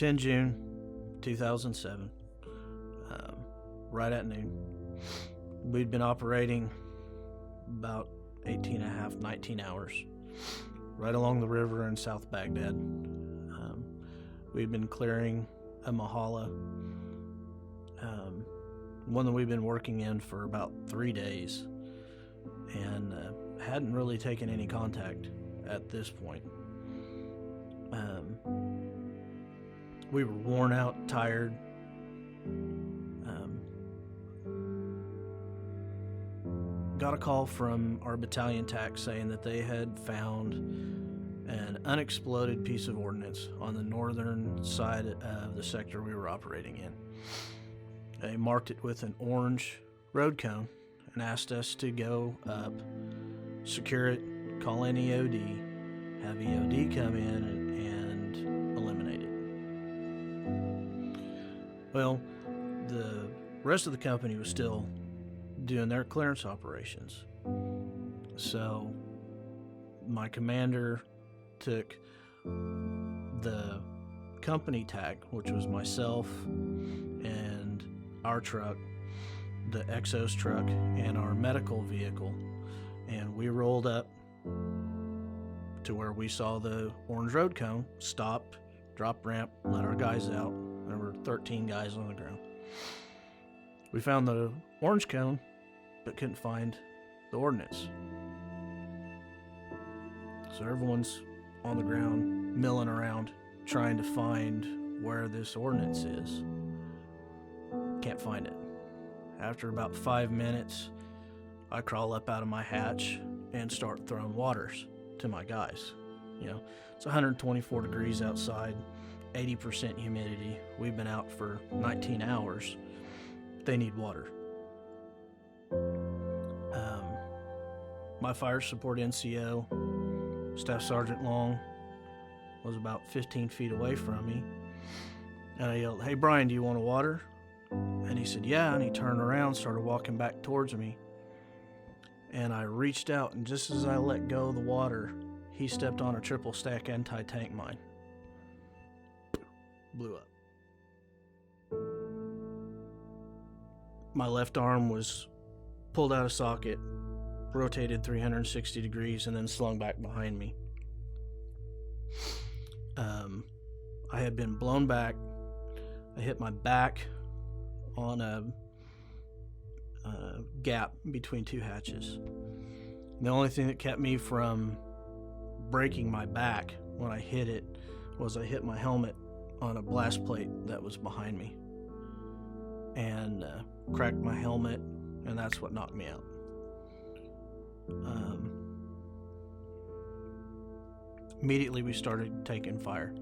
10 June 2007, right at noon. We'd been operating about 18 and a half, 19 hours, right along the river in South Baghdad. We'd been clearing a mahala, one that we've been working in for about 3 days, and hadn't really taken any contact at this point. We were worn out, tired. Got a call from our battalion TAC saying that they had found an unexploded piece of ordnance on the northern side of the sector we were operating in. They marked it with an orange road cone and asked us to go up, secure it, call in EOD, have EOD come in and eliminate it. Well, the rest of the company was still doing their clearance operations. So my commander took the company TAC, which was myself and our truck, the Exos truck, and our medical vehicle, and we rolled up to where we saw the orange road cone, stopped, dropped ramp, let our guys out. There were 13 guys on the ground. We found the orange cone, but couldn't find the ordnance. So everyone's on the ground, milling around, trying to find where this ordnance is. Can't find it. After about 5 minutes, I crawl up out of my hatch and start throwing waters to my guys. It's 124 degrees outside, 80% humidity. We've been out for 19 hours. They need water. My fire support NCO, Staff Sergeant Long, was about 15 feet away from me. And I yelled, "Hey, Brian, do you want a water?" And he said, "Yeah." And he turned around, started walking back towards me. And I reached out, and just as I let go of the water, he stepped on a triple stack anti-tank mine. Blew up. My left arm was pulled out of socket, rotated 360 degrees, and then slung back behind me. I had been blown back. I hit my back on a gap between two hatches. The only thing that kept me from breaking my back when I hit it was I hit my helmet on a blast plate that was behind me and cracked my helmet, and that's what knocked me out. Immediately we started taking fire.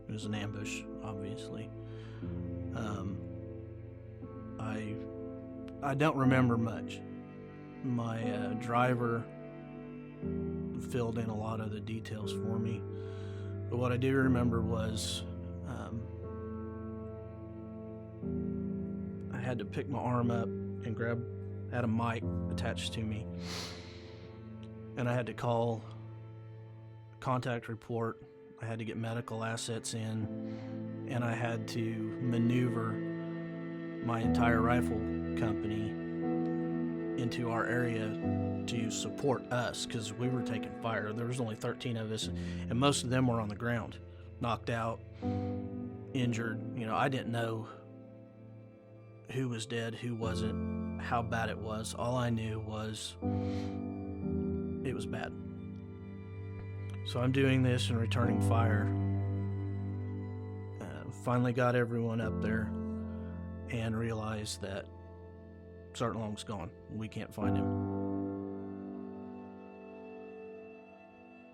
It was an ambush, obviously. I don't remember much. My driver filled in a lot of the details for me, but what I do remember was I had to pick my arm up and had a mic attached to me, and I had to call contact report. I had to get medical assets in, and I had to maneuver my entire rifle company into our area to support us because we were taking fire. There was only 13 of us, and most of them were on the ground, knocked out, injured. I didn't know who was dead, who wasn't, how bad it was. All I knew was it was bad. So I'm doing this and returning fire. Finally got everyone up there and realized that Sergeant Long's gone. We can't find him.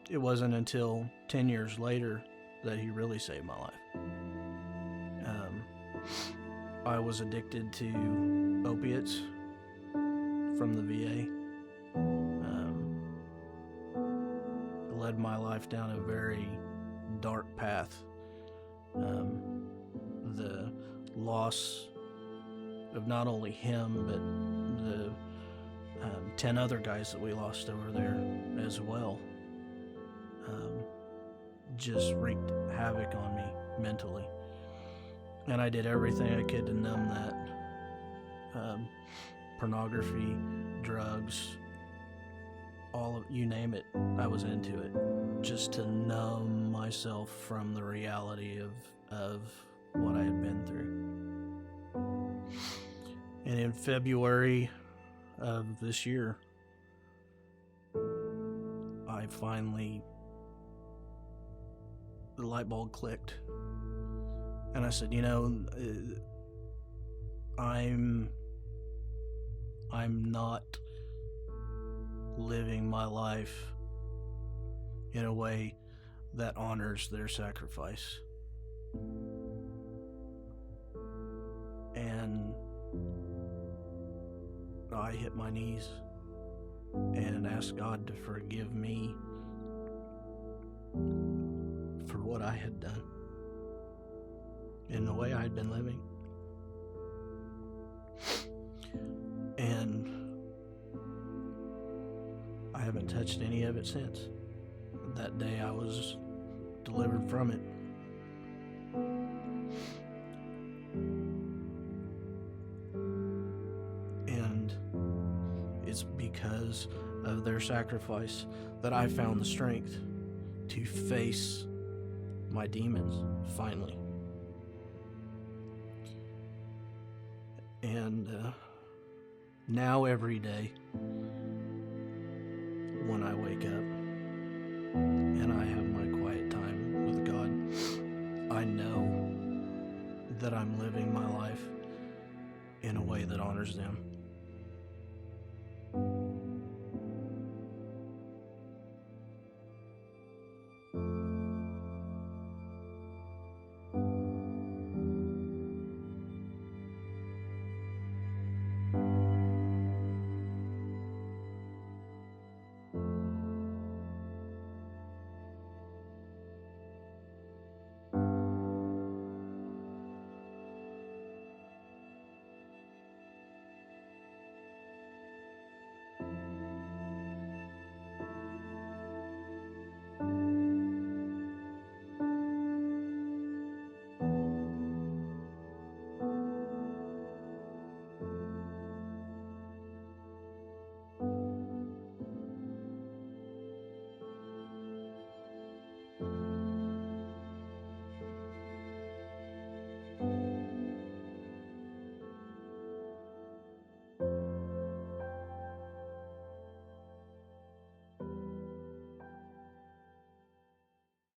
It wasn't until 10 years later that he really saved my life. I was addicted to opiates from the VA. Led my life down a very dark path. The loss of not only him, but the 10 other guys that we lost over there as well, just wreaked havoc on me mentally. And I did everything I could to numb that. Pornography, drugs, you name it, I was into it. Just to numb myself from the reality of what I had been through. And in February of this year, I finally, the light bulb clicked. And I said, I'm not living my life in a way that honors their sacrifice. And I hit my knees and asked God to forgive me for what I had done and the way I had been living. And I haven't touched any of it since. That day I was delivered from it. And it's because of their sacrifice that I found the strength to face my demons finally. And now every day when I wake up and I have my quiet time with God, I know that I'm living my life in a way that honors them.